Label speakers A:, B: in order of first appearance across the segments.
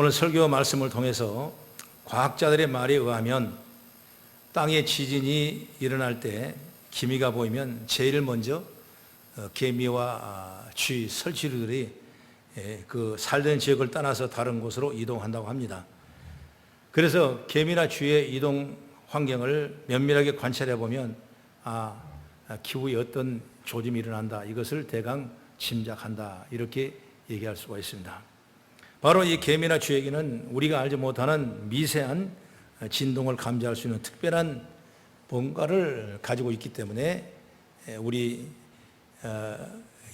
A: 오늘 설교 말씀을 통해서 과학자들의 말에 의하면 땅에 지진이 일어날 때 기미가 보이면 제일 먼저 개미와 쥐, 설치류들이 그 살던 지역을 떠나서 다른 곳으로 이동한다고 합니다. 그래서 개미나 쥐의 이동 환경을 면밀하게 관찰해 보면 기후에 어떤 조짐이 일어난다, 이것을 대강 짐작한다, 이렇게 얘기할 수가 있습니다. 바로 이 개미나 쥐에게는 우리가 알지 못하는 미세한 진동을 감지할 수 있는 특별한 뭔가를 가지고 있기 때문에 우리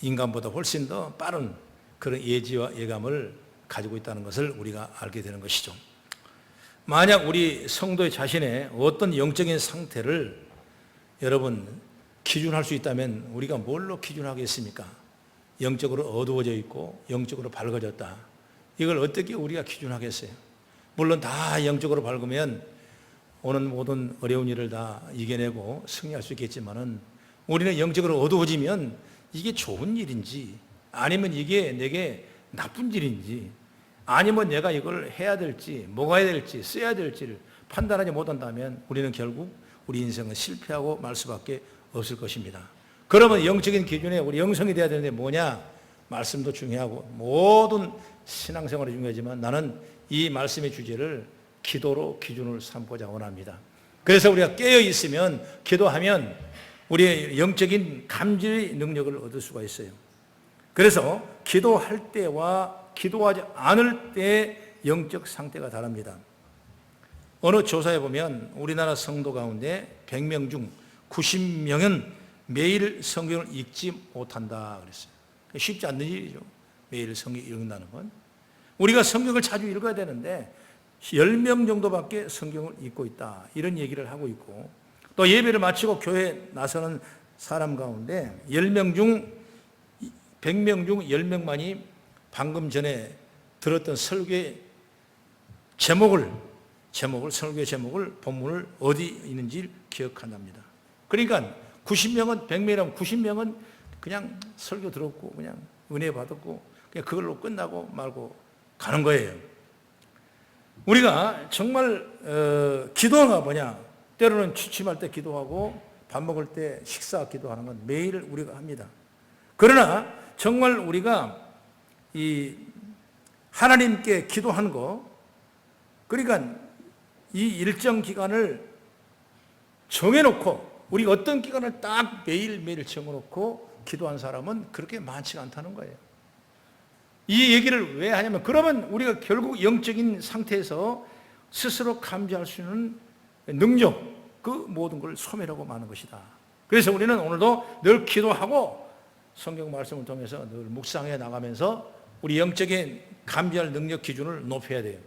A: 인간보다 훨씬 더 빠른 그런 예지와 예감을 가지고 있다는 것을 우리가 알게 되는 것이죠. 만약 우리 성도의 자신의 어떤 영적인 상태를 여러분 기준할 수 있다면 우리가 뭘로 기준하겠습니까? 영적으로 어두워져 있고 영적으로 밝아졌다, 이걸 어떻게 우리가 기준하겠어요? 물론 다 영적으로 밝으면 오는 모든 어려운 일을 다 이겨내고 승리할 수 있겠지만은, 우리는 영적으로 어두워지면 이게 좋은 일인지 아니면 이게 내게 나쁜 일인지 아니면 내가 이걸 해야 될지 먹어야 될지 써야 될지를 판단하지 못한다면 우리는 결국 우리 인생은 실패하고 말 수밖에 없을 것입니다. 그러면 영적인 기준에 우리 영성이 되어야 되는데 뭐냐? 말씀도 중요하고 모든 신앙생활이 중요하지만 나는 이 말씀의 주제를 기도로 기준을 삼고자 원합니다. 그래서 우리가 깨어 있으면, 기도하면 우리의 영적인 감지의 능력을 얻을 수가 있어요. 그래서 기도할 때와 기도하지 않을 때의 영적 상태가 다릅니다. 어느 조사에 보면 우리나라 성도 가운데 100명 중 90명은 매일 성경을 읽지 못한다 그랬어요. 쉽지 않는 일이죠. 매일 성경 읽는다는 건. 우리가 성경을 자주 읽어야 되는데 10명 정도밖에 성경을 읽고 있다, 이런 얘기를 하고 있고, 또 예배를 마치고 교회에 나서는 사람 가운데 10명 중 100명 중 10명만이 방금 전에 들었던 설교의 제목을 설교의 제목을, 본문을 어디 있는지 기억한답니다. 그러니까 90명은 100명이라면 90명은 그냥 설교 들었고 그냥 은혜 받았고 그냥 그걸로 끝나고 말고 가는 거예요. 우리가 정말 기도가 뭐냐? 때로는 취침할 때 기도하고 밥 먹을 때 식사 기도하는 건 매일 우리가 합니다. 그러나 정말 우리가 이 하나님께 기도하는 거, 그러니까 이 일정 기간을 정해놓고 우리가 어떤 기간을 딱 매일매일 정해놓고 기도한 사람은 그렇게 많지가 않다는 거예요. 이 얘기를 왜 하냐면, 그러면 우리가 결국 영적인 상태에서 스스로 감지할 수 있는 능력, 그 모든 걸 소멸하고 마는 것이다. 그래서 우리는 오늘도 늘 기도하고 성경 말씀을 통해서 늘 묵상해 나가면서 우리 영적인 감지할 능력 기준을 높여야 돼요.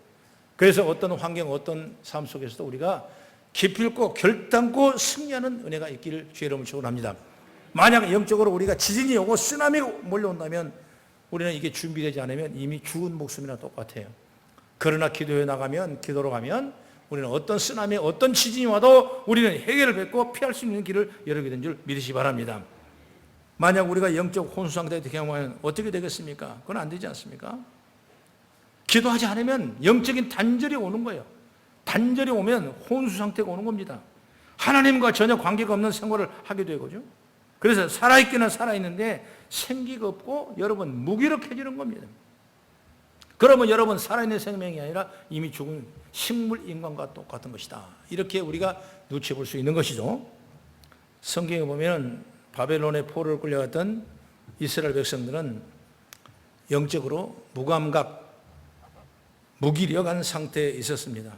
A: 그래서 어떤 환경, 어떤 삶 속에서도 우리가 기필코 결단코 승리하는 은혜가 있기를 주의 이름으로 축원합니다. 만약 영적으로 우리가 지진이 오고 쓰나미가 몰려온다면 우리는 이게 준비되지 않으면 이미 죽은 목숨이나 똑같아요. 그러나 기도해 나가면, 기도로 가면 우리는 어떤 쓰나미, 어떤 지진이 와도 우리는 해결을 뵙고 피할 수 있는 길을 열게 된 줄 믿으시기 바랍니다. 만약 우리가 영적 혼수 상태에 경험하면 어떻게 되겠습니까? 그건 안 되지 않습니까? 기도하지 않으면 영적인 단절이 오는 거예요. 단절이 오면 혼수 상태가 오는 겁니다. 하나님과 전혀 관계가 없는 생활을 하게 되거든요. 그래서 살아있기는 살아있는데 생기가 없고 여러분 무기력해지는 겁니다. 그러면 여러분 살아있는 생명이 아니라 이미 죽은 식물 인간과 똑같은 것이다, 이렇게 우리가 눈치볼 수 있는 것이죠. 성경에 보면 바벨론의 포로를 끌려갔던 이스라엘 백성들은 영적으로 무감각, 무기력한 상태에 있었습니다.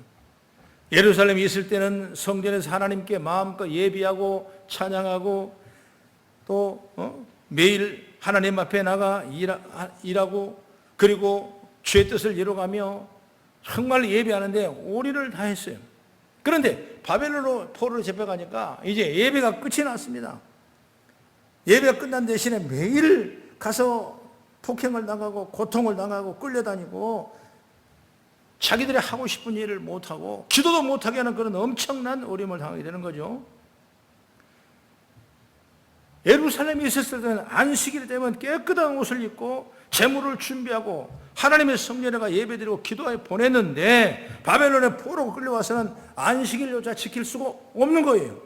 A: 예루살렘에 있을 때는 성전에서 하나님께 마음껏 예비하고 찬양하고 또 매일 하나님 앞에 나가 일하고 그리고 주의 뜻을 이루어가며 정말 예배하는데 오리를 다 했어요. 그런데 바벨론으로 포로로 잡혀가니까 이제 예배가 끝이 났습니다. 예배가 끝난 대신에 매일 가서 폭행을 당하고 고통을 당하고 끌려다니고 자기들이 하고 싶은 일을 못하고 기도도 못하게 하는 그런 엄청난 어려움을 당하게 되는 거죠. 예루살렘에 있었을 때는 안식일 되면 깨끗한 옷을 입고 재물을 준비하고 하나님의 성전에가 예배드리고 기도하여 보냈는데 바벨론의 포로가 끌려와서는 안식일조차 지킬 수가 없는 거예요.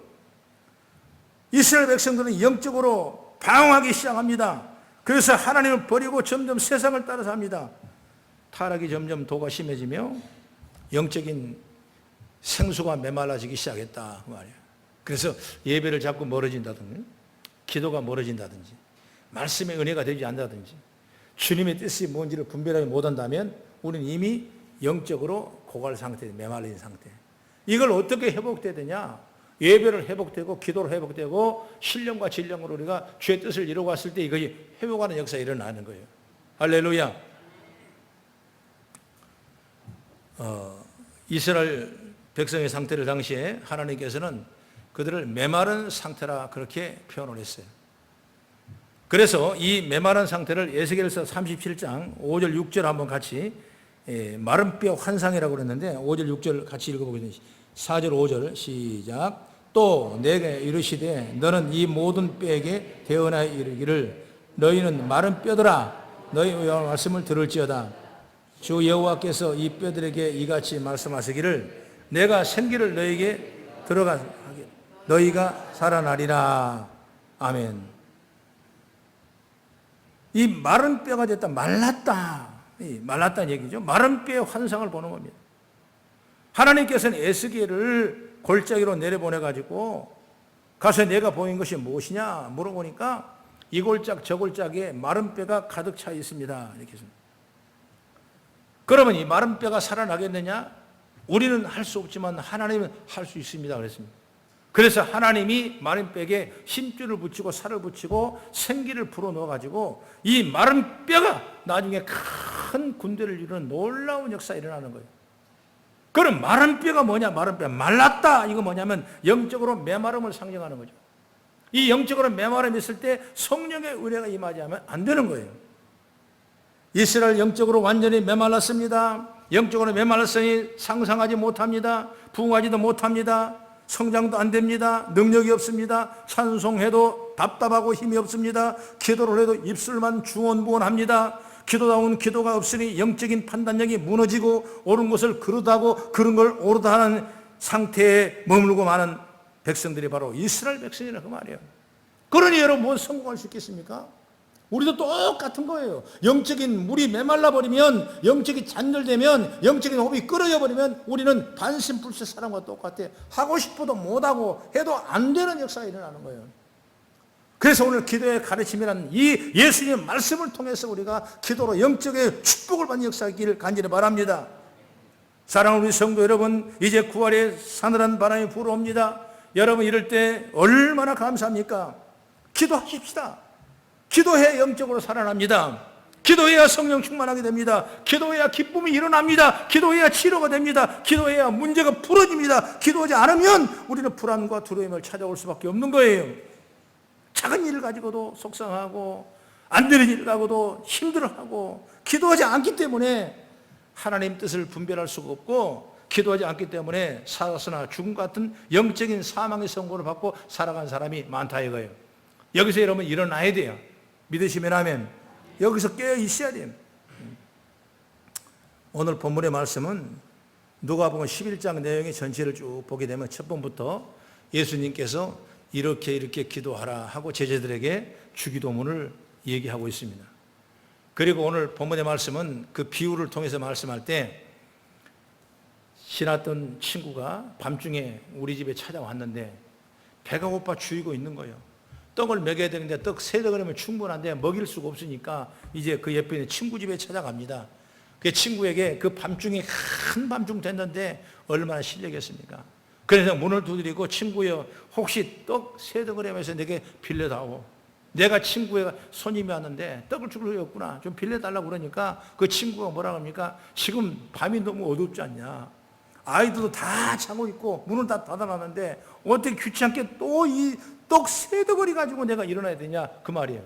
A: 이스라엘 백성들은 영적으로 방황하기 시작합니다. 그래서 하나님을 버리고 점점 세상을 따라서 합니다. 타락이 점점 도가 심해지며 영적인 생수가 메말라지기 시작했다 그 말이에요. 그래서 예배를 자꾸 멀어진다든지 기도가 멀어진다든지 말씀의 은혜가 되지 않는다든지 주님의 뜻이 뭔지를 분별하지 못한다면 우리는 이미 영적으로 고갈 상태, 메말린 상태. 이걸 어떻게 회복돼야 되냐? 예배를 회복되고 기도를 회복되고 신령과 진령으로 우리가 주의 뜻을 이루고 왔을 때 이것이 회복하는 역사가 일어나는 거예요. 할렐루야. 이스라엘 백성의 상태를 당시에 하나님께서는 그들을 메마른 상태라 그렇게 표현을 했어요. 그래서 이 메마른 상태를 에스겔서 37장 5절 6절 한번 같이 마른 뼈 환상이라고 그랬는데 5절 6절 같이 읽어보겠습니다. 4절 5절 시작. 또 내게 이르시되 너는 이 모든 뼈에게 대언하여 이르기를 너희는 마른 뼈들아 너희 말씀을 들을지어다. 주 여호와께서 이 뼈들에게 이같이 말씀하시기를 내가 생기를 너희에게 들어가게 너희가 살아나리라. 아멘. 이 마른 뼈가 됐다. 말랐다는 얘기죠. 마른 뼈의 환상을 보는 겁니다. 하나님께서는 에스겔을 골짜기로 내려보내가지고 가서 내가 보인 것이 무엇이냐 물어보니까 이 골짜기 저 골짜기에 마른 뼈가 가득 차 있습니다. 이렇게 했습니다. 그러면 이 마른 뼈가 살아나겠느냐? 우리는 할 수 없지만 하나님은 할 수 있습니다. 그랬습니다. 그래서 하나님이 마른 뼈에 힘줄을 붙이고 살을 붙이고 생기를 불어넣어가지고 이 마른 뼈가 나중에 큰 군대를 이루는 놀라운 역사가 일어나는 거예요. 그럼 마른 뼈가 뭐냐? 마른 뼈 말랐다. 이거 뭐냐면 영적으로 메마름을 상징하는 거죠. 이 영적으로 메마름이 있을 때 성령의 은혜가 임하지 않으면 안 되는 거예요. 이스라엘 영적으로 완전히 메말랐습니다. 영적으로 메말랐으니 상상하지 못합니다. 부흥하지도 못합니다. 성장도 안 됩니다. 능력이 없습니다. 찬송해도 답답하고 힘이 없습니다. 기도를 해도 입술만 중언부언합니다. 기도다운 기도가 없으니 영적인 판단력이 무너지고 옳은 것을 그릇하고 그런 걸 옳다 하는 상태에 머물고 많은 백성들이 바로 이스라엘 백성이라고 말이에요. 그러니 여러분 뭐 성공할 수 있겠습니까? 우리도 똑같은 거예요. 영적인 물이 메말라 버리면, 영적이 잔절되면, 영적인 호흡이 끓어져 버리면 우리는 반신불수 사람과 똑같아요. 하고 싶어도 못하고 해도 안 되는 역사가 일어나는 거예요. 그래서 오늘 기도의 가르침이라는 이 예수님의 말씀을 통해서 우리가 기도로 영적의 축복을 받는 역사이기를 간절히 바랍니다. 사랑하는 우리 성도 여러분, 이제 9월에 사늘한 바람이 불어옵니다. 여러분 이럴 때 얼마나 감사합니까? 기도하십시다. 기도해야 영적으로 살아납니다. 기도해야 성령 충만하게 됩니다. 기도해야 기쁨이 일어납니다. 기도해야 치료가 됩니다. 기도해야 문제가 풀어집니다. 기도하지 않으면 우리는 불안과 두려움을 찾아올 수밖에 없는 거예요. 작은 일을 가지고도 속상하고 안 되는 일을 가지고도 힘들어하고 기도하지 않기 때문에 하나님 뜻을 분별할 수가 없고 기도하지 않기 때문에 살았으나 죽음 같은 영적인 사망의 선고를 받고 살아간 사람이 많다 이거예요. 여기서 여러분 일어나야 돼요. 믿으시면 아멘. 여기서 깨어 있어야 돼요. 오늘 본문의 말씀은 누가복음 11장 내용의 전체를 쭉 보게 되면 첫 번부터 예수님께서 이렇게 기도하라 하고 제자들에게 주기도문을 얘기하고 있습니다. 그리고 오늘 본문의 말씀은 그 비유를 통해서 말씀할 때 신났던 친구가 밤중에 우리 집에 찾아왔는데 배가 고파 죽이고 있는 거예요. 떡을 먹여야 되는데 떡 3덩어리면 충분한데 먹일 수가 없으니까 이제 그 옆에 있는 친구 집에 찾아갑니다. 그 친구에게 그 밤중에 큰 밤중 됐는데 얼마나 실력이었습니까? 그래서 문을 두드리고 친구여 혹시 떡 3덩어리면서 내게 빌려다오. 내가 친구의 손님이 왔는데 떡을 줄 수 없구나. 좀 빌려달라고 그러니까 그 친구가 뭐라 합니까? 지금 밤이 너무 어둡지 않냐. 아이들도 다 자고 있고 문은 다 닫아놨는데 어떻게 귀찮게 또 이 떡 3덩어리 가지고 내가 일어나야 되냐 그 말이에요.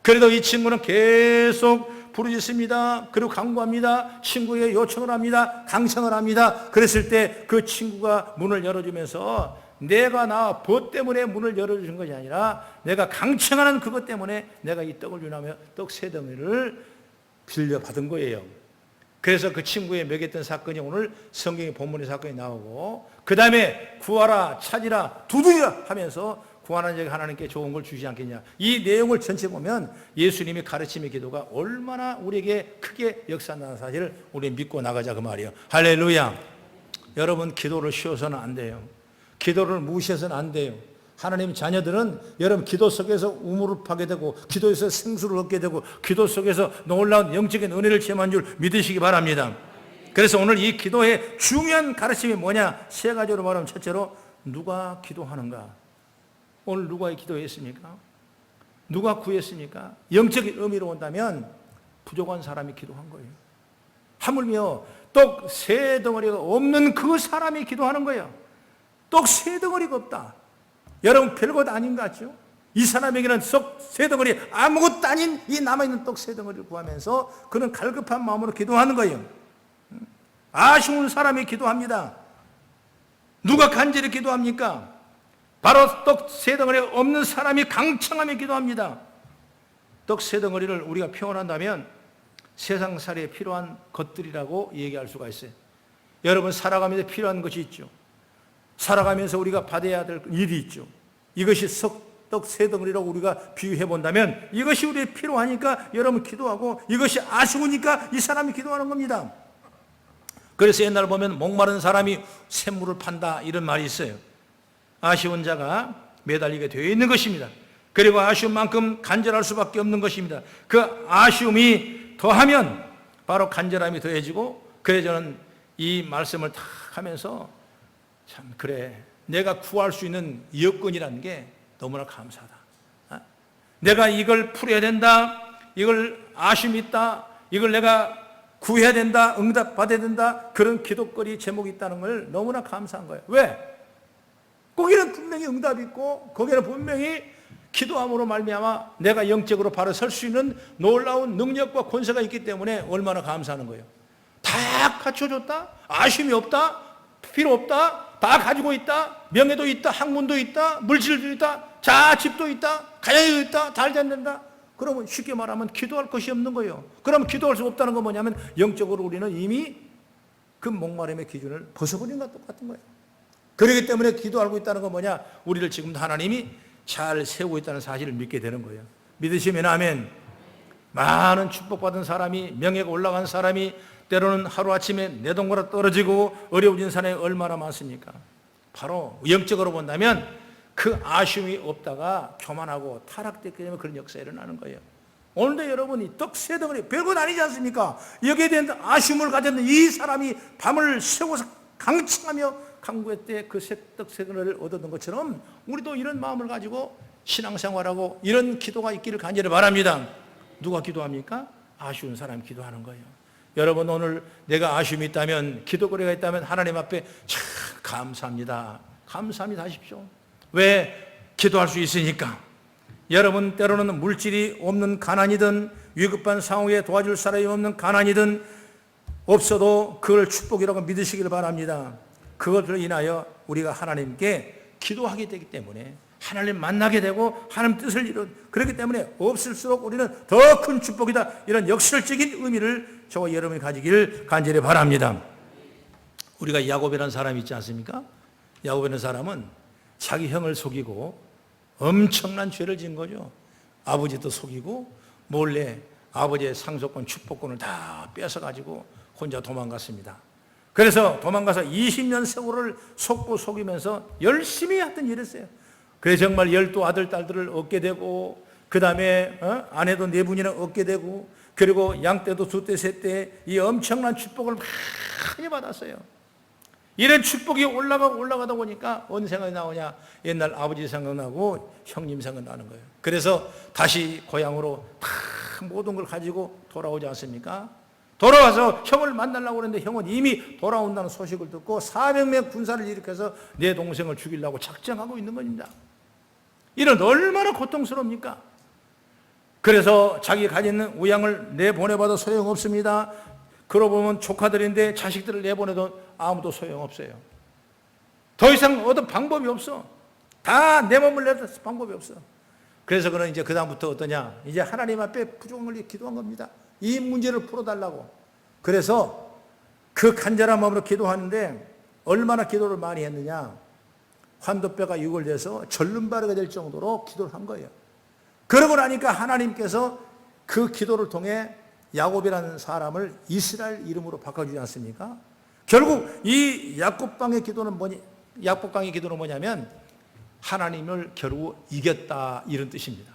A: 그래도 이 친구는 계속 부르짖습니다. 그리고 간구합니다. 친구에게 요청을 합니다. 강청을 합니다. 그랬을 때 그 친구가 문을 열어주면서 내가 나 벗 때문에 문을 열어주신 것이 아니라 내가 강청하는 그것 때문에 내가 이 떡을 주나며 떡 3덩어리를 빌려받은 거예요. 그래서 그 친구의 먹였던 사건이 오늘 성경의 본문의 사건이 나오고, 그 다음에 구하라 찾으라 두드리라 하면서 구하는 자에게 하나님께 좋은 걸 주지 않겠냐. 이 내용을 전체 보면 예수님의 가르침의 기도가 얼마나 우리에게 크게 역사한다는 사실을 우리 믿고 나가자 그 말이에요. 할렐루야. 여러분, 기도를 쉬어서는 안 돼요. 기도를 무시해서는 안 돼요. 하나님 자녀들은 여러분 기도 속에서 우물을 파게 되고, 기도에서 생수를 얻게 되고, 기도 속에서 놀라운 영적인 은혜를 체험한 줄 믿으시기 바랍니다. 그래서 오늘 이 기도의 중요한 가르침이 뭐냐? 세 가지로 말하면, 첫째로 누가 기도하는가? 오늘 누가 기도했습니까? 누가 구했습니까? 영적인 의미로 본다면 부족한 사람이 기도한 거예요. 하물며 떡 세 덩어리가 없는 그 사람이 기도하는 거예요. 떡 세 덩어리가 없다. 여러분, 별것 아닌 것 같죠? 이 사람에게는 썩 세 덩어리, 아무것도 아닌 이 남아있는 떡 세 덩어리를 구하면서 그는 갈급한 마음으로 기도하는 거예요. 아쉬운 사람이 기도합니다. 누가 간절히 기도합니까? 바로 떡 세 덩어리가 없는 사람이 강청하며 기도합니다. 떡 세 덩어리를 우리가 표현한다면 세상살이에 필요한 것들이라고 얘기할 수가 있어요. 여러분, 살아가면서 필요한 것이 있죠. 살아가면서 우리가 받아야 될 일이 있죠. 이것이 떡 세 덩어리라고 우리가 비유해 본다면 이것이 우리에 필요하니까 여러분 기도하고, 이것이 아쉬우니까 이 사람이 기도하는 겁니다. 그래서 옛날 보면 목마른 사람이 샘물을 판다 이런 말이 있어요. 아쉬운 자가 매달리게 되어 있는 것입니다. 그리고 아쉬운 만큼 간절할 수밖에 없는 것입니다. 그 아쉬움이 더하면 바로 간절함이 더해지고, 그래 저는 이 말씀을 다 하면서 참, 그래, 내가 구할 수 있는 여건이라는 게 너무나 감사하다. 내가 이걸 풀어야 된다, 이걸 아쉬움이 있다, 이걸 내가 구해야 된다, 응답 받아야 된다, 그런 기도거리 제목이 있다는 걸 너무나 감사한 거예요. 왜? 거기는 분명히 응답이 있고, 거기는 분명히 기도함으로 말미암아 내가 영적으로 바로 설 수 있는 놀라운 능력과 권세가 있기 때문에 얼마나 감사하는 거예요. 다 갖춰줬다, 아쉬움이 없다, 필요 없다, 다 가지고 있다, 명예도 있다, 학문도 있다, 물질도 있다, 집도 있다, 가정도 있다, 잘 된다. 그러면 쉽게 말하면 기도할 것이 없는 거예요. 그럼 기도할 수 없다는 건 뭐냐면 영적으로 우리는 이미 그 목마름의 기준을 벗어버린 것과 똑같은 거예요. 그렇기 때문에 기도하고 있다는 건 뭐냐? 우리를 지금 하나님이 잘 세우고 있다는 사실을 믿게 되는 거예요. 믿으시면 아멘. 많은 축복받은 사람이, 명예가 올라간 사람이 때로는 하루아침에 내동거라 떨어지고 어려워진 사람이 얼마나 많습니까? 바로 영적으로 본다면 그 아쉬움이 없다가 교만하고 타락됐기 때문에 그런 역사가 일어나는 거예요. 오늘도 여러분이 떡 세 덩어리, 별것 아니지 않습니까? 여기에 대한 아쉬움을 가졌는 이 사람이 밤을 새워서 강청하며 강구했대 그 떡 세 덩어리를 얻었던 것처럼 우리도 이런 마음을 가지고 신앙생활하고 이런 기도가 있기를 간절히 바랍니다. 누가 기도합니까? 아쉬운 사람이 기도하는 거예요. 여러분, 오늘 내가 아쉬움이 있다면, 기도거리가 있다면 하나님 앞에 참 감사합니다. 감사합니다 하십시오. 왜? 기도할 수 있으니까. 여러분, 때로는 물질이 없는 가난이든 위급한 상황에 도와줄 사람이 없는 가난이든 없어도 그걸 축복이라고 믿으시길 바랍니다. 그것을 인하여 우리가 하나님께 기도하게 되기 때문에 하나님 만나게 되고 하나님 뜻을 이룬, 그렇기 때문에 없을수록 우리는 더 큰 축복이다, 이런 역설적인 의미를 저와 여러분이 가지기를 간절히 바랍니다. 우리가 야곱이라는 사람이 있지 않습니까? 야곱이라는 사람은 자기 형을 속이고 엄청난 죄를 지은 거죠. 아버지도 속이고 몰래 아버지의 상속권, 축복권을 다 뺏어가지고 혼자 도망갔습니다. 그래서 도망가서 20년 세월을 속고 속이면서 열심히 하던 일을 했어요. 그래서 정말 12 아들, 딸들을 얻게 되고, 그 다음에 아내도 4분이나 얻게 되고, 그리고 양떼도 2떼, 3떼, 이 엄청난 축복을 많이 받았어요. 이런 축복이 올라가다 보니까 어느 생각이 나오냐? 옛날 아버지 생각나고 형님 생각나는 거예요. 그래서 다시 고향으로 다 모든 걸 가지고 돌아오지 않습니까? 돌아와서 형을 만나려고 그랬는데 형은 이미 돌아온다는 소식을 듣고 400명 군사를 일으켜서 내 동생을 죽이려고 작정하고 있는 겁니다. 이런 얼마나 고통스럽습니까? 그래서 자기 가진 우양을 내보내봐도 소용없습니다. 그러고 보면 조카들인데 자식들을 내보내도 아무도 소용없어요. 더 이상 얻은 방법이 없어. 다 내 몸을 내서 방법이 없어. 그래서 그는 이제 그다음부터 어떠냐? 이제 하나님 앞에 부족한 걸 기도한 겁니다. 이 문제를 풀어달라고. 그래서 그 간절한 마음으로 기도하는데 얼마나 기도를 많이 했느냐. 환도뼈가 유골돼서 절름발이가 될 정도로 기도를 한 거예요. 그러고 나니까 하나님께서 그 기도를 통해 야곱이라는 사람을 이스라엘 이름으로 바꿔주지 않습니까? 결국 이 야곱강의 기도는 뭐냐면 하나님을 결국 이겼다, 이런 뜻입니다.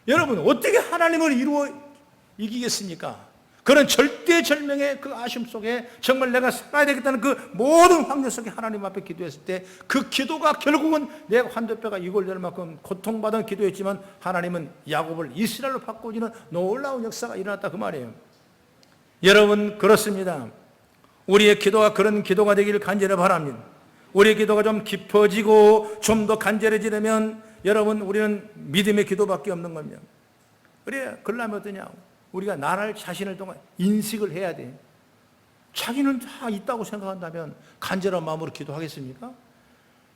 A: 여러분, 어떻게 하나님을 이기겠습니까? 그런 절대절명의 그 아쉬움 속에 정말 내가 살아야 되겠다는 그 모든 환경 속에 하나님 앞에 기도했을 때 그 기도가 결국은 내 환도뼈가 이골될 만큼 고통받은 기도였지만 하나님은 야곱을 이스라엘로 바꿔주는 놀라운 역사가 일어났다, 그 말이에요. 여러분, 그렇습니다. 우리의 기도가 그런 기도가 되기를 간절히 바랍니다. 우리의 기도가 좀 깊어지고 좀 더 간절해지려면 여러분, 우리는 믿음의 기도밖에 없는 겁니다. 그래, 그러려면 어떠냐고. 우리가 나를 자신을 통해 인식을 해야 돼. 자기는 다 있다고 생각한다면 간절한 마음으로 기도하겠습니까?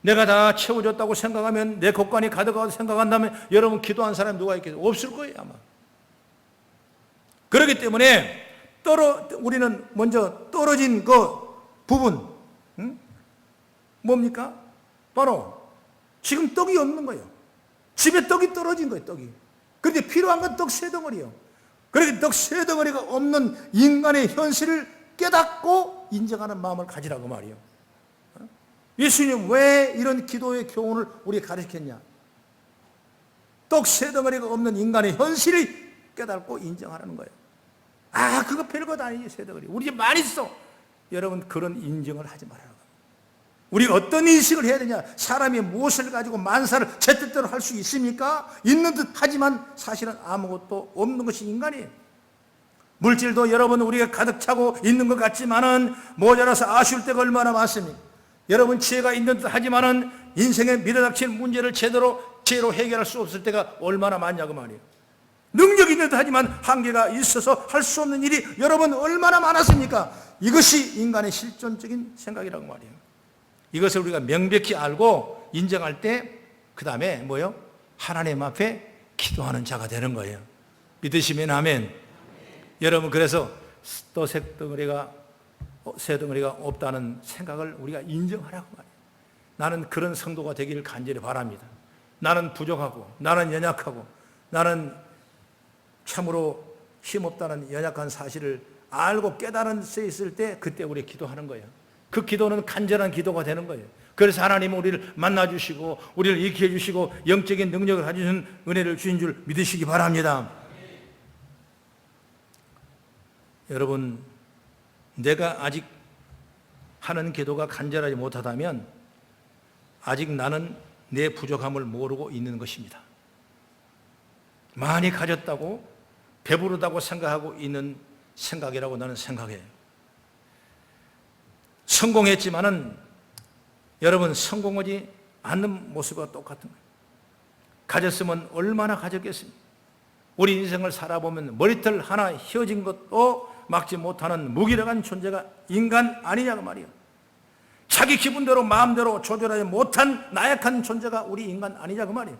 A: 내가 다 채워졌다고 생각하면, 내 것관이 가득하다고 생각한다면 여러분, 기도한 사람이 누가 있겠어요? 없을 거예요, 아마. 그렇기 때문에 우리는 먼저 떨어진 그 부분, 뭡니까? 바로 지금 떡이 없는 거예요. 집에 떡이 떨어진 거예요, 떡이. 그런데 필요한 건 떡 세 덩어리요. 그렇게 떡 세 덩어리가 없는 인간의 현실을 깨닫고 인정하는 마음을 가지라고 말이에요. 예수님 왜 이런 기도의 교훈을 우리에게 가르쳤냐? 떡 세 덩어리가 없는 인간의 현실을 깨닫고 인정하라는 거예요. 아, 그거 별것 아니지, 세 덩어리. 우리 집 많이 있어. 여러분, 그런 인정을 하지 말아요. 우리가 어떤 인식을 해야 되냐? 사람이 무엇을 가지고 만사를 제 뜻대로 할 수 있습니까? 있는 듯 하지만 사실은 아무것도 없는 것이 인간이에요. 물질도 여러분 우리가 가득 차고 있는 것 같지만은 모자라서 아쉬울 때가 얼마나 많습니까? 여러분, 지혜가 있는 듯 하지만은 인생에 밀어닥친 문제를 제대로 해결할 수 없을 때가 얼마나 많냐고 말이에요. 능력이 있는 듯 하지만 한계가 있어서 할 수 없는 일이 여러분 얼마나 많았습니까? 이것이 인간의 실존적인 생각이라고 말이에요. 이것을 우리가 명백히 알고 인정할 때 그 다음에 뭐요? 하나님 앞에 기도하는 자가 되는 거예요. 믿으시면 아멘. 여러분, 그래서 또 세 덩어리가 없다는 생각을 우리가 인정하라고 말이에요. 나는 그런 성도가 되기를 간절히 바랍니다. 나는 부족하고, 나는 연약하고, 나는 참으로 힘없다는 연약한 사실을 알고 깨달은 수 있을 때 그때 우리 기도하는 거예요. 그 기도는 간절한 기도가 되는 거예요. 그래서 하나님은 우리를 만나주시고 우리를 일으켜 주시고 영적인 능력을 가지는 은혜를 주신 줄 믿으시기 바랍니다. 여러분, 내가 아직 하는 기도가 간절하지 못하다면 아직 나는 내 부족함을 모르고 있는 것입니다. 많이 가졌다고 배부르다고 생각하고 있는 생각이라고 나는 생각해요. 성공했지만은 여러분, 성공하지 않는 모습과 똑같은 거예요. 가졌으면 얼마나 가졌겠습니까? 우리 인생을 살아보면 머리털 하나 휘어진 것도 막지 못하는 무기력한 존재가 인간 아니냐고 말이에요. 자기 기분대로 마음대로 조절하지 못한 나약한 존재가 우리 인간 아니냐고 말이에요.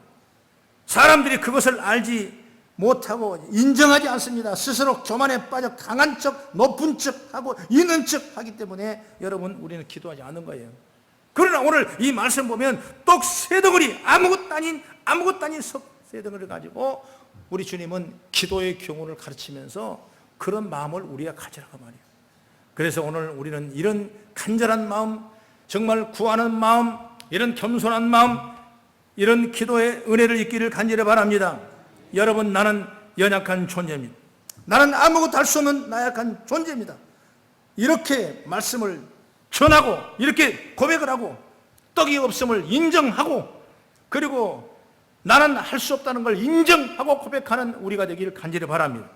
A: 사람들이 그것을 알지 못하고 인정하지 않습니다. 스스로 교만에 빠져 강한 척, 높은 척 하고 있는 척 하기 때문에 여러분, 우리는 기도하지 않는 거예요. 그러나 오늘 이 말씀 보면 떡 세 덩어리, 아무것도 아닌 세 덩어리를 가지고 우리 주님은 기도의 교훈을 가르치면서 그런 마음을 우리가 가지라고 말이에요. 그래서 오늘 우리는 이런 간절한 마음, 정말 구하는 마음, 이런 겸손한 마음, 이런 기도의 은혜를 있기를 간절히 바랍니다. 여러분, 나는 연약한 존재입니다. 나는 아무것도 할 수 없는 나약한 존재입니다. 이렇게 말씀을 전하고 이렇게 고백을 하고 떡이 없음을 인정하고 그리고 나는 할 수 없다는 걸 인정하고 고백하는 우리가 되기를 간절히 바랍니다.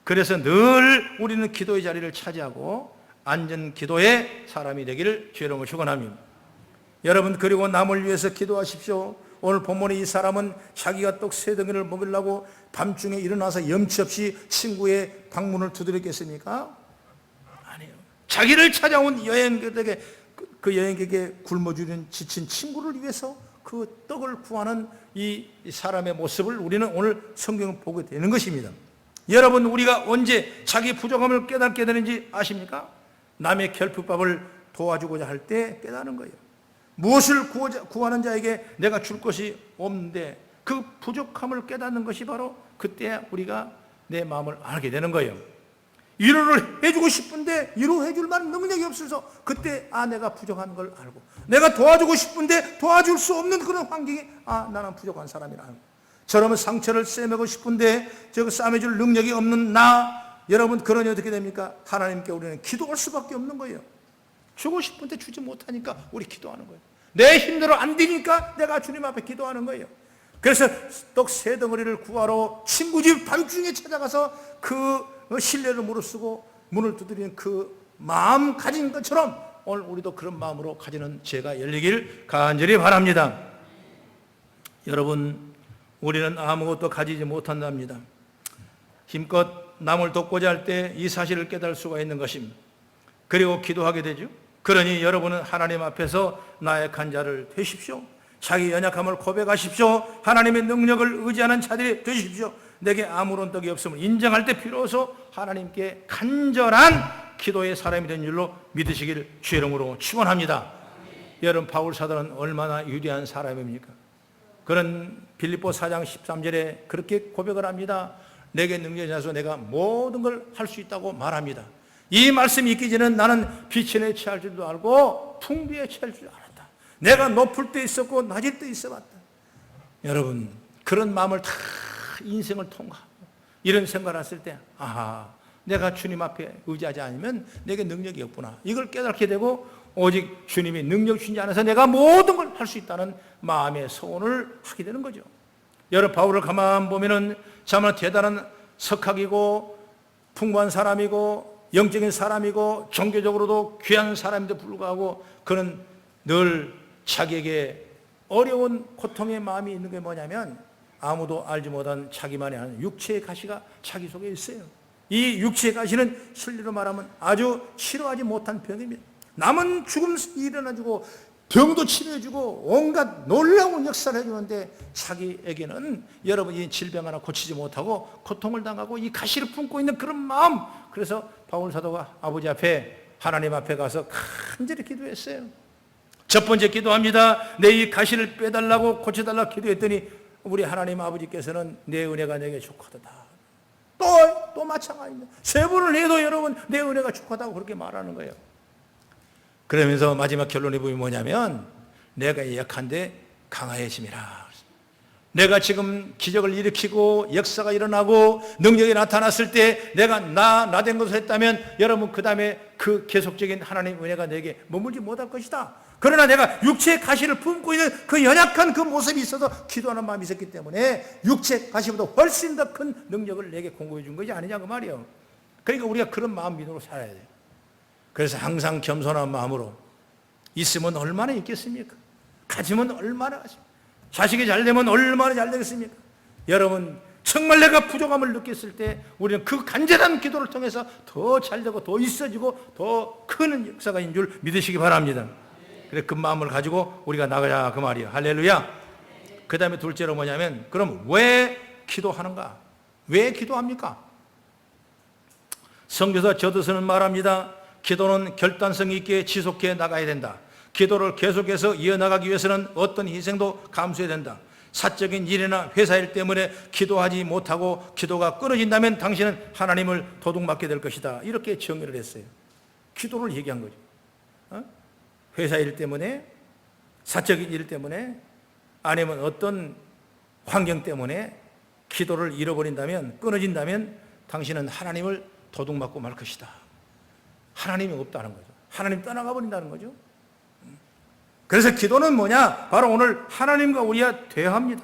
A: 그래서 늘 우리는 기도의 자리를 차지하고 안전 기도의 사람이 되기를 주의 이름으로 축원합니다. 여러분, 그리고 남을 위해서 기도하십시오. 오늘 본문의 이 사람은 자기가 떡 세 덩이를 먹으려고 밤중에 일어나서 염치 없이 친구의 방문을 두드렸겠습니까? 아니에요. 자기를 찾아온 여행객에게, 그 여행객에게 굶어주는 지친 친구를 위해서 그 떡을 구하는 이 사람의 모습을 우리는 오늘 성경을 보게 되는 것입니다. 여러분, 우리가 언제 자기 부족함을 깨닫게 되는지 아십니까? 남의 결핍밥을 도와주고자 할 때 깨닫는 거예요. 무엇을 구하는 자에게 내가 줄 것이 없는데 그 부족함을 깨닫는 것이 바로 그때 우리가 내 마음을 알게 되는 거예요. 위로를 해주고 싶은데 위로해 줄 만한 능력이 없어서 그때 내가 부족한 걸 알고, 내가 도와주고 싶은데 도와줄 수 없는 그런 환경에 나는 부족한 사람이라는 거예요. 저러면 상처를 꿰매고 싶은데 저거 싸매줄 능력이 없는 여러분, 그러니 어떻게 됩니까? 하나님께 우리는 기도할 수밖에 없는 거예요. 주고 싶은데 주지 못하니까 우리 기도하는 거예요. 내 힘대로 안 되니까 내가 주님 앞에 기도하는 거예요. 그래서 떡 세 덩어리를 구하러 친구 집 밤중에 찾아가서 그 신뢰를 무릅쓰고 문을 두드리는 그 마음 가진 것처럼 오늘 우리도 그런 마음으로 가지는 죄가 열리길 간절히 바랍니다. 여러분, 우리는 아무것도 가지지 못한답니다. 힘껏 남을 돕고자 할 때 이 사실을 깨달을 수가 있는 것입니다. 그리고 기도하게 되죠. 그러니 여러분은 하나님 앞에서 나약한 자를 되십시오. 자기 연약함을 고백하십시오. 하나님의 능력을 의지하는 자들이 되십시오. 내게 아무런 떡이 없음을 인정할 때 비로소 하나님께 간절한 기도의 사람이 된 줄로 믿으시길 주의 이름으로 축원합니다. 여러분, 바울 사도는 얼마나 위대한 사람입니까? 그런 빌립보 4장 13절에 그렇게 고백을 합니다. 내게 능력이 있어서 내가 모든 걸 할 수 있다고 말합니다. 이 말씀이 있기 전에는 나는 비천에 취할 줄도 알고 풍비에 취할 줄 알았다. 내가 높을 때 있었고 낮을 때 있어봤다. 여러분, 그런 마음을 다 인생을 통과하고 이런 생각을 했을 때 내가 주님 앞에 의지하지 않으면 내게 능력이 없구나, 이걸 깨닫게 되고 오직 주님이 능력 주지 않아서 내가 모든 걸 할 수 있다는 마음의 소원을 하게 되는 거죠. 여러분, 바울을 가만 보면은 정말 대단한 석학이고 풍부한 사람이고 영적인 사람이고 종교적으로도 귀한 사람인데 불구하고 그는 늘 자기에게 어려운 고통의 마음이 있는 게 뭐냐면 아무도 알지 못한 자기만이 아는 육체의 가시가 자기 속에 있어요. 이 육체의 가시는 실리로 말하면 아주 치료하지 못한 병입니다. 남은 죽음 일어나주고 병도 치료해주고 온갖 놀라운 역사를 해주는데 자기에게는 여러분 이 질병 하나 고치지 못하고 고통을 당하고 이 가시를 품고 있는 그런 마음. 그래서 바울 사도가 아버지 앞에, 하나님 앞에 가서 간절히 기도했어요. 첫 번째 기도합니다. 내 이 가시를 빼달라고 고쳐달라고 기도했더니 우리 하나님 아버지께서는 내 은혜가 내게 족하도다. 또 마찬가지입니다. 세 번을 해도 여러분 내 은혜가 족하다고 그렇게 말하는 거예요. 그러면서 마지막 결론이 뭐냐면 내가 약한데 강하여짐이라. 내가 지금 기적을 일으키고 역사가 일어나고 능력이 나타났을 때 내가 나 된 것을 했다면 여러분 그 다음에 그 계속적인 하나님의 은혜가 내게 머물지 못할 것이다. 그러나 내가 육체의 가시를 품고 있는 그 연약한 그 모습이 있어서 기도하는 마음이 있었기 때문에 육체의 가시보다 훨씬 더 큰 능력을 내게 공급해 준 것이 아니냐 그 말이에요. 그러니까 우리가 그런 마음 믿음으로 살아야 돼요. 그래서 항상 겸손한 마음으로 있으면 얼마나 있겠습니까? 가지면 얼마나 가십니까? 자식이 잘 되면 얼마나 잘 되겠습니까? 여러분, 정말 내가 부족함을 느꼈을 때 우리는 그 간절한 기도를 통해서 더 잘 되고 더 있어지고 더 큰 역사가 있는 줄 믿으시기 바랍니다. 그래, 그 마음을 가지고 우리가 나가자 그 말이에요. 할렐루야. 그 다음에 둘째로 뭐냐면 그럼 왜 기도하는가? 왜 기도합니까? 성경에서 저도서는 말합니다. 기도는 결단성 있게 지속해 나가야 된다. 기도를 계속해서 이어나가기 위해서는 어떤 희생도 감수해야 된다. 사적인 일이나 회사 일 때문에 기도하지 못하고 기도가 끊어진다면 당신은 하나님을 도둑맞게 될 것이다. 이렇게 정의를 했어요. 기도를 얘기한 거죠. 회사 일 때문에, 사적인 일 때문에, 아니면 어떤 환경 때문에 기도를 잃어버린다면, 끊어진다면 당신은 하나님을 도둑맞고 말 것이다. 하나님이 없다는 거죠. 하나님 떠나가 버린다는 거죠. 그래서 기도는 뭐냐? 바로 오늘 하나님과 우리가 대화합니다.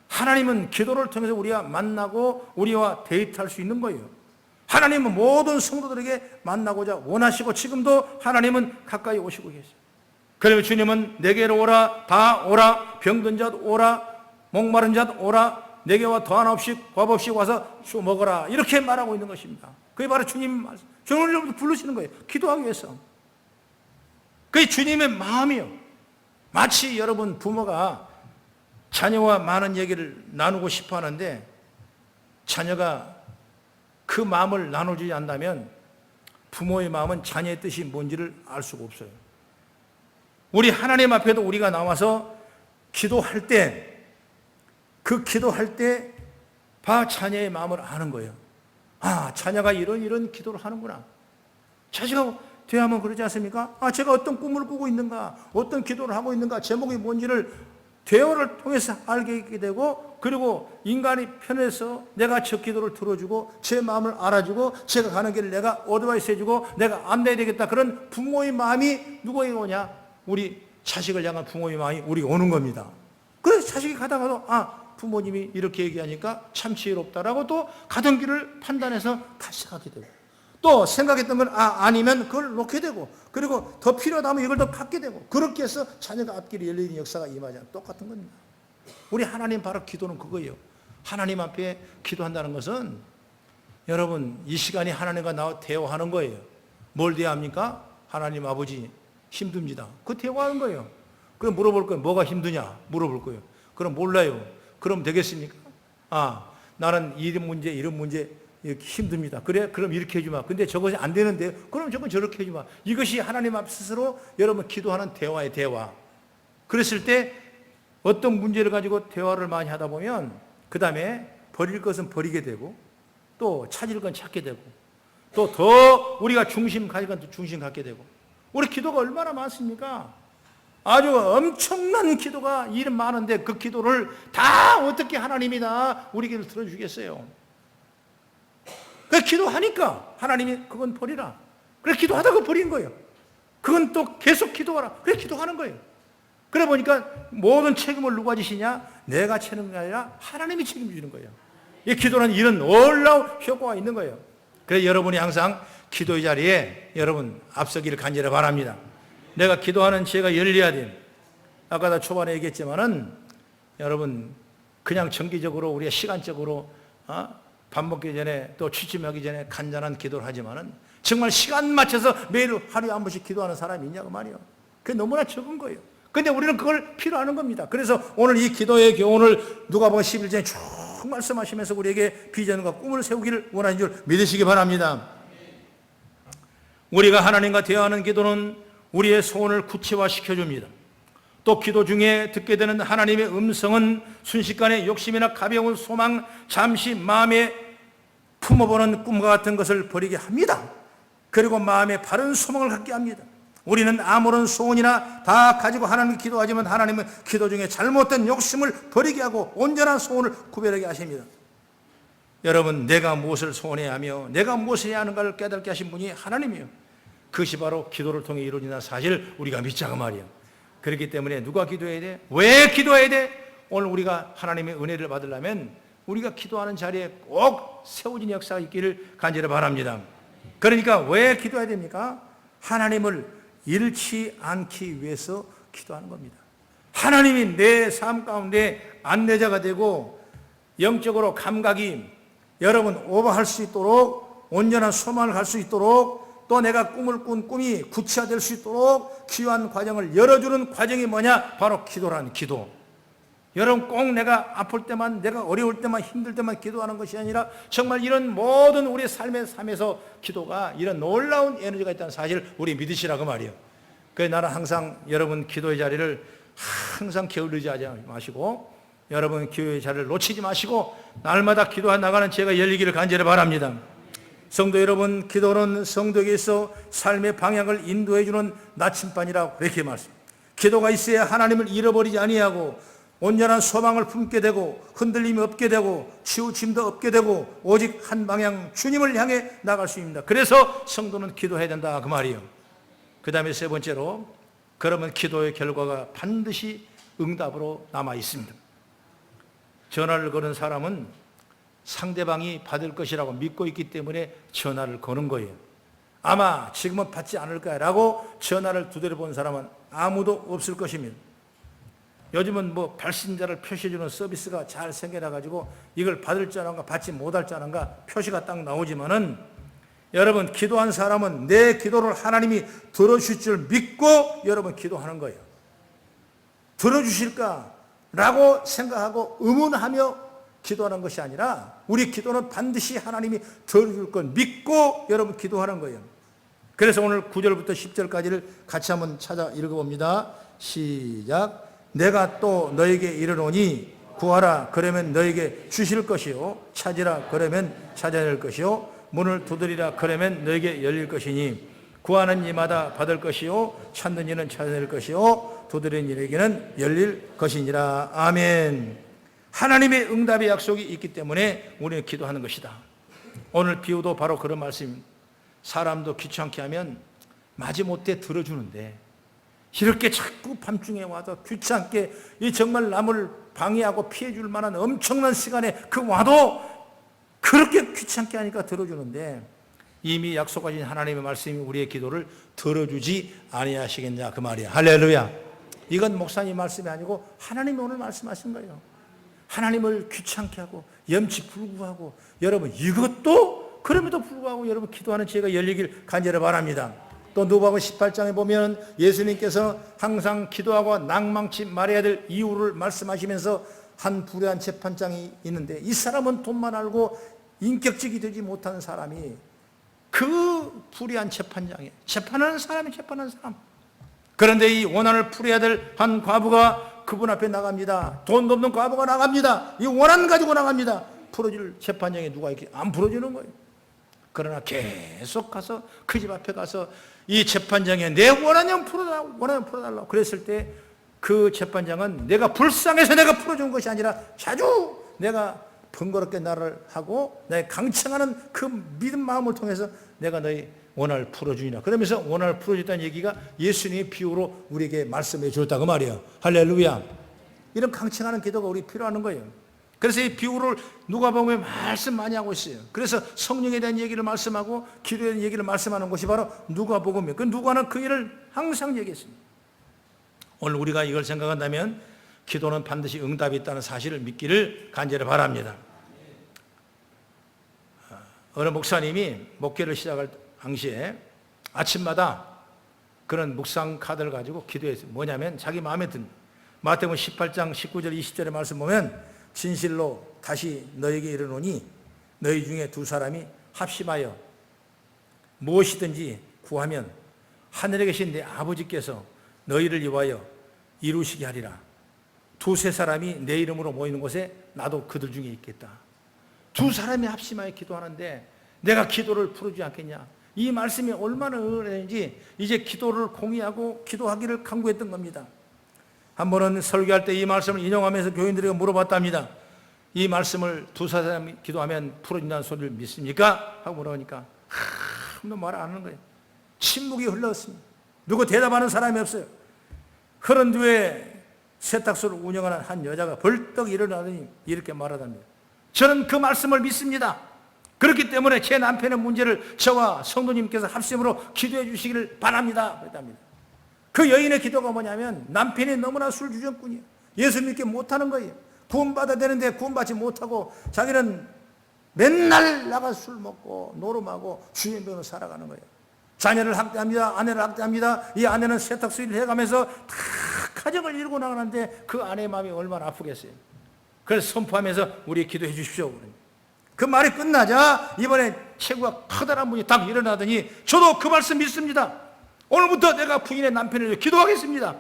A: 하나님은 기도를 통해서 우리가 만나고 우리와 데이트할 수 있는 거예요. 하나님은 모든 성도들에게 만나고자 원하시고 지금도 하나님은 가까이 오시고 계세요. 그러면 주님은 내게로 오라, 다 오라, 병든 자도 오라, 목마른 자도 오라, 내게 와 더 하나 없이 밥 없이 와서 주 먹어라, 이렇게 말하고 있는 것입니다. 그게 바로 주님 말씀. 주님을 부르시는 거예요. 기도하기 위해서. 그게 주님의 마음이요. 마치 여러분 부모가 자녀와 많은 얘기를 나누고 싶어 하는데 자녀가 그 마음을 나눠주지 않는다면 부모의 마음은 자녀의 뜻이 뭔지를 알 수가 없어요. 우리 하나님 앞에도 우리가 나와서 기도할 때, 그 기도할 때 자녀의 마음을 아는 거예요. 자녀가 이런 기도를 하는구나. 자식하고 대화하면 그러지 않습니까? 제가 어떤 꿈을 꾸고 있는가, 어떤 기도를 하고 있는가, 제목이 뭔지를 대화를 통해서 알게 되고, 그리고 인간이 편해서 내가 저 기도를 들어주고 제 마음을 알아주고 제가 가는 길을 내가 어드바이스 해주고 내가 안내해야 되겠다. 그런 부모의 마음이 누구에게 오냐? 우리 자식을 향한 부모의 마음이 우리가 오는 겁니다. 그래서 자식이 가다가도 부모님이 이렇게 얘기하니까 참 지혜롭다라고 또 가던 길을 판단해서 다시 가게 되고, 또 생각했던 건 아니면 그걸 놓게 되고, 그리고 더 필요하다면 이걸 더 갖게 되고, 그렇게 해서 자녀가 앞길이 열리는 역사가 임하지 않는 똑같은 겁니다. 우리 하나님 바로 기도는 그거예요. 하나님 앞에 기도한다는 것은 여러분 이 시간이 하나님과 나와 대화하는 거예요. 뭘 대화합니까? 하나님 아버지 힘듭니다. 그 대화하는 거예요. 그럼 물어볼 거예요. 뭐가 힘드냐? 물어볼 거예요. 그럼 몰라요. 그럼 되겠습니까? 나는 이런 문제 이렇게 힘듭니다. 그래? 그럼 이렇게 해주마. 근데 저것이 안 되는데 그럼 저건 저렇게 해주마. 이것이 하나님 앞 스스로 여러분 기도하는 대화의 대화. 그랬을 때 어떤 문제를 가지고 대화를 많이 하다 보면 그 다음에 버릴 것은 버리게 되고 또 찾을 건 찾게 되고 또 더 우리가 중심 가질 건 중심 갖게 되고, 우리 기도가 얼마나 많습니까? 아주 엄청난 기도가 이름 많은데 그 기도를 다 어떻게 하나님이 다 우리에게 들어주겠어요? 그 기도하니까 하나님이 그건 버리라. 그래 기도하다가 버린 거예요. 그건 또 계속 기도하라. 그래 기도하는 거예요. 그래 보니까 모든 책임을 누가 지시냐? 내가 책임이 아니라 하나님이 책임지는 거예요. 이 기도는 이런 놀라운 효과가 있는 거예요. 그래서 여러분이 항상 기도의 자리에 여러분 앞서기를 간절히 바랍니다. 내가 기도하는 지혜가 열려야 돼. 아까 다 초반에 얘기했지만은 여러분 그냥 정기적으로 우리가 시간적으로 밥 먹기 전에 또 취침하기 전에 간단한 기도를 하지만은 정말 시간 맞춰서 매일 하루에 한 번씩 기도하는 사람이 있냐고 말이에요. 그게 너무나 적은 거예요. 근데 우리는 그걸 필요하는 겁니다. 그래서 오늘 이 기도의 교훈을 누가복음 11장에 쭉 말씀하시면서 우리에게 비전과 꿈을 세우기를 원하는 줄 믿으시기 바랍니다. 우리가 하나님과 대화하는 기도는 우리의 소원을 구체화시켜 줍니다. 또 기도 중에 듣게 되는 하나님의 음성은 순식간에 욕심이나 가벼운 소망, 잠시 마음에 품어보는 꿈과 같은 것을 버리게 합니다. 그리고 마음에 바른 소망을 갖게 합니다. 우리는 아무런 소원이나 다 가지고 하나님께 기도하지만 하나님은 기도 중에 잘못된 욕심을 버리게 하고 온전한 소원을 구별하게 하십니다. 여러분, 내가 무엇을 소원해야 하며 내가 무엇을 해야 하는가를 깨닫게 하신 분이 하나님이에요. 그것이 바로 기도를 통해 이루어진다는 사실 우리가 믿자고 말이에요. 그렇기 때문에 누가 기도해야 돼? 왜 기도해야 돼? 오늘 우리가 하나님의 은혜를 받으려면 우리가 기도하는 자리에 꼭 세워진 역사가 있기를 간절히 바랍니다. 그러니까 왜 기도해야 됩니까? 하나님을 잃지 않기 위해서 기도하는 겁니다. 하나님이 내 삶 가운데 안내자가 되고 영적으로 감각이 여러분 오버할 수 있도록 온전한 소망을 갈 수 있도록 또 내가 꿈을 꾼 꿈이 구체화될 수 있도록 귀한 과정을 열어주는 과정이 뭐냐? 바로 기도라는 기도. 여러분 꼭 내가 아플 때만 내가 어려울 때만 힘들 때만 기도하는 것이 아니라 정말 이런 모든 우리 삶의 삶에서 기도가 이런 놀라운 에너지가 있다는 사실을 우리 믿으시라고 말이에요. 그래서 나는 항상 여러분 기도의 자리를 항상 게을르지 마시고 여러분 기도의 자리를 놓치지 마시고 날마다 기도해 나가는 제가 열리기를 간절히 바랍니다. 성도 여러분, 기도는 성도에게서 삶의 방향을 인도해 주는 나침반이라고 그렇게 말씀합니다. 기도가 있어야 하나님을 잃어버리지 아니하고 온전한 소망을 품게 되고 흔들림이 없게 되고 치우침도 없게 되고 오직 한 방향 주님을 향해 나갈 수 있습니다. 그래서 성도는 기도해야 된다 그 말이에요. 그 다음에 세 번째로, 그러면 기도의 결과가 반드시 응답으로 남아 있습니다. 전화를 거는 사람은 상대방이 받을 것이라고 믿고 있기 때문에 전화를 거는 거예요. 아마 지금은 받지 않을 거야라고 전화를 두드려 본 사람은 아무도 없을 것입니다. 요즘은 뭐 발신자를 표시해주는 서비스가 잘 생겨나가지고 이걸 받을 줄 아는가 받지 못할 줄 아는가 표시가 딱 나오지만은 여러분 기도한 사람은 내 기도를 하나님이 들어주실 줄 믿고 여러분 기도하는 거예요. 들어주실까라고 생각하고 의문하며 기도하는 것이 아니라 우리 기도는 반드시 하나님이 들어줄 것 믿고 여러분 기도하는 거예요. 그래서 오늘 9절부터 10절까지를 같이 한번 찾아 읽어봅니다. 시작. 내가 또 너에게 이르노니 구하라 그러면 너에게 주실 것이요 찾으라 그러면 찾아낼 것이요 문을 두드리라 그러면 너에게 열릴 것이니 구하는 이마다 받을 것이요 찾는 이는 찾아낼 것이요 두드리는 이에게는 열릴 것이니라. 아멘. 하나님의 응답의 약속이 있기 때문에 우리는 기도하는 것이다. 오늘 비유도 바로 그런 말씀입니다. 사람도 귀찮게 하면 마지못해 들어주는데 이렇게 자꾸 밤중에 와서 귀찮게 이 정말 남을 방해하고 피해줄 만한 엄청난 시간에 그 와도 그렇게 귀찮게 하니까 들어주는데 이미 약속하신 하나님의 말씀이 우리의 기도를 들어주지 아니하시겠냐 그 말이야. 할렐루야. 이건 목사님 말씀이 아니고 하나님이 오늘 말씀하신 거예요. 하나님을 귀찮게 하고 염치불구하고 여러분 이것도 그럼에도 불구하고 여러분 기도하는 지혜가 열리길 간절히 바랍니다. 또 누가복음 18장에 보면 예수님께서 항상 기도하고 낭망치 말해야 될 이유를 말씀하시면서 한 불의한 재판장이 있는데 이 사람은 돈만 알고 인격적이 되지 못하는 사람이 그 불의한 재판장에 재판하는 사람 그런데 이 원한을 풀어야 될 한 과부가 그분 앞에 나갑니다. 돈도 없는 과부가 나갑니다. 이 원한 가지고 나갑니다. 풀어줄 재판장에 누가 이렇게 안 풀어주는 거예요. 그러나 계속 가서 그 집 앞에 가서 이 재판장에 내 원한형 풀어달라고 그랬을 때 그 재판장은 내가 불쌍해서 내가 풀어준 것이 아니라 자주 내가 번거롭게 나를 하고 나의 강청하는 그 믿음 마음을 통해서 내가 너의 원한을 풀어주니라. 그러면서 원한을 풀어줬다는 얘기가 예수님의 비유로 우리에게 말씀해 줬다고 말이에요. 할렐루야. 이런 강청하는 기도가 우리 필요한 거예요. 그래서 이 비유를 누가복음에 말씀 많이 하고 있어요. 그래서 성령에 대한 얘기를 말씀하고 기도에 대한 얘기를 말씀하는 것이 바로 누가복음이에요. 그 누가는 그 일을 항상 얘기했습니다. 오늘 우리가 이걸 생각한다면 기도는 반드시 응답이 있다는 사실을 믿기를 간절히 바랍니다. 어느 목사님이 목회를 시작할 당시에 아침마다 그런 묵상 카드를 가지고 기도했어요. 뭐냐면 자기 마음에 든 마태복음 18장 19절 20절의 말씀 보면 진실로 다시 너에게 이르노니 너희 중에 두 사람이 합심하여 무엇이든지 구하면 하늘에 계신 내 아버지께서 너희를 위하여 이루시게 하리라. 두세 사람이 내 이름으로 모이는 곳에 나도 그들 중에 있겠다. 두 사람이 합심하여 기도하는데 내가 기도를 풀어주지 않겠냐. 이 말씀이 얼마나 은혜인지 이제 기도를 공유하고 기도하기를 강구했던 겁니다. 한 번은 설교할 때 이 말씀을 인용하면서 교인들에게 물어봤답니다. 이 말씀을 두 사람이 기도하면 풀어진다는 소리를 믿습니까? 하고 물어보니까 아무도 말 안 하는 거예요. 침묵이 흘렀습니다. 누구 대답하는 사람이 없어요. 흐른 뒤에 세탁소를 운영하는 한 여자가 벌떡 일어나더니 이렇게 말하답니다. 저는 그 말씀을 믿습니다. 그렇기 때문에 제 남편의 문제를 저와 성도님께서 합심으로 기도해 주시기를 바랍니다. 그랬답니다. 그 여인의 기도가 뭐냐면 남편이 너무나 술주정꾼이에요. 예수 믿게 못하는 거예요. 구원받아야 되는데 구원받지 못하고 자기는 맨날 나가 술 먹고 노름하고 주인병으로 살아가는 거예요. 자녀를 학대합니다. 아내를 학대합니다. 이 아내는 세탁소 일을 해가면서 다 가정을 이루고 나가는데 그 아내의 마음이 얼마나 아프겠어요. 그래서 선포하면서 우리 기도해 주십시오. 그 말이 끝나자 이번에 체구가 커다란 분이 딱 일어나더니 저도 그 말씀 믿습니다. 오늘부터 내가 부인의 남편을 위해 기도하겠습니다.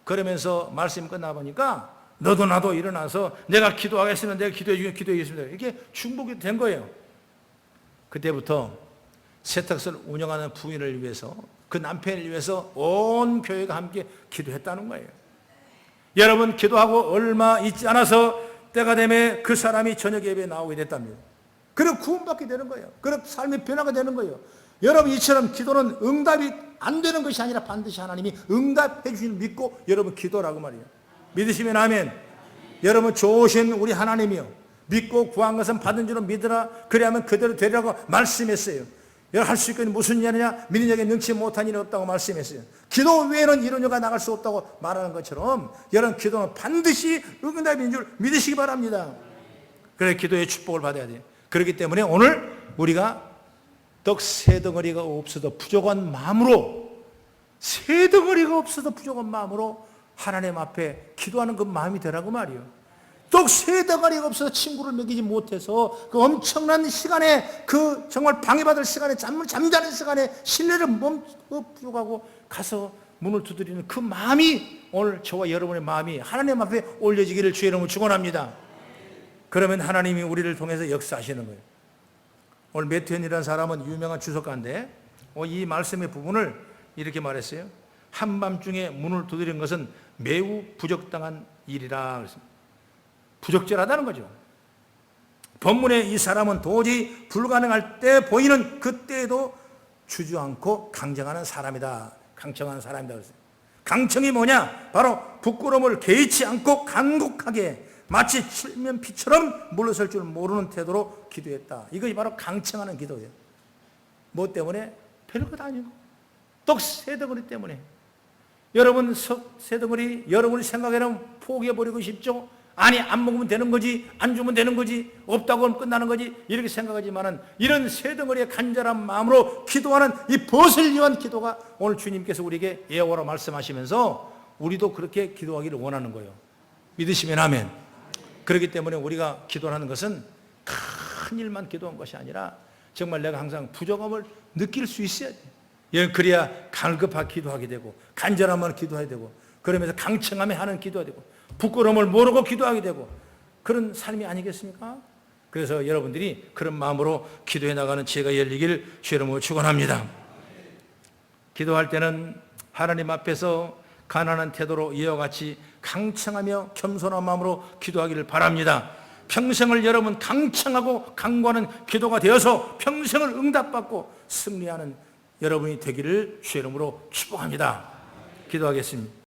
A: 그러면서 말씀이 끝나보니까 너도 나도 일어나서 내가 기도하겠습니다. 내가 기도하겠습니다. 이렇게 중복이 된 거예요. 그때부터 세탁소를 운영하는 부인을 위해서 그 남편을 위해서 온 교회가 함께 기도했다는 거예요. 여러분 기도하고 얼마 있지 않아서 때가 되면 그 사람이 저녁 예배에 나오게 됐답니다. 그리고 구원받게 되는 거예요. 그리고 삶의 변화가 되는 거예요. 여러분 이처럼 기도는 응답이 안 되는 것이 아니라 반드시 하나님이 응답해 주시는 믿고 여러분 기도라고 말이에요. 믿으시면 아멘. 여러분 좋으신 우리 하나님이요. 믿고 구한 것은 받은 줄로 믿으라. 그래야만 그대로 되리라고 말씀했어요. 여러분 할 수 있는 무슨 일이냐? 믿는 자에게 능치 못한 일은 없다고 말씀했어요. 기도 외에는 이런 여가 나갈 수 없다고 말하는 것처럼 여러분 기도는 반드시 응답인 줄 믿으시기 바랍니다. 그래 기도의 축복을 받아야 돼요. 그렇기 때문에 오늘 우리가 떡 세 덩어리가 없어도 부족한 마음으로 하나님 앞에 기도하는 그 마음이 되라고 말이에요. 또 새 덩어리가 없어서 친구를 먹이지 못해서 그 엄청난 시간에 그 정말 방해받을 시간에 잠자는 시간에 신뢰를 부족하고 가서 문을 두드리는 그 마음이 오늘 저와 여러분의 마음이 하나님 앞에 올려지기를 주의 이름으로 축원합니다. 그러면 하나님이 우리를 통해서 역사하시는 거예요. 오늘 매튜현이라는 사람은 유명한 주석가인데 이 말씀의 부분을 이렇게 말했어요. 한밤중에 문을 두드린 것은 매우 부적당한 일이라 그랬습니다. 부적절하다는 거죠. 본문에 이 사람은 도저히 불가능할 때 보이는 그때에도 주저앉고 강청하는 사람이다. 강청하는 사람이다 그랬어요. 강청이 뭐냐? 바로 부끄러움을 개의치 않고 간곡하게 마치 칠면피처럼 물러설 줄 모르는 태도로 기도했다. 이것이 바로 강청하는 기도예요. 뭐 때문에? 별것 아니고 떡 새덩어리 때문에. 여러분 새덩어리 여러분이 생각에는 포기해버리고 싶죠? 아니 안 먹으면 되는 거지, 안 주면 되는 거지, 없다고 하면 끝나는 거지 이렇게 생각하지만은 이런 새덩어리의 간절한 마음으로 기도하는 이 벗을 위한 기도가 오늘 주님께서 우리에게 예언으로 말씀하시면서 우리도 그렇게 기도하기를 원하는 거예요. 믿으시면 아멘. 그렇기 때문에 우리가 기도하는 것은 큰 일만 기도한 것이 아니라 정말 내가 항상 부족함을 느낄 수 있어야 돼. 그래야 갈급하게 기도하게 되고 간절함을 기도해야 되고 그러면서 강청하며 하는 기도가 되고 부끄러움을 모르고 기도하게 되고 그런 삶이 아니겠습니까? 그래서 여러분들이 그런 마음으로 기도해 나가는 지혜가 열리길 주의 이름으로 축원합니다. 기도할 때는 하나님 앞에서 가난한 태도로 이와 같이 강청하며 겸손한 마음으로 기도하기를 바랍니다. 평생을 여러분 강청하고 강구하는 기도가 되어서 평생을 응답받고 승리하는 여러분이 되기를 주의 이름으로 축복합니다. 기도하겠습니다.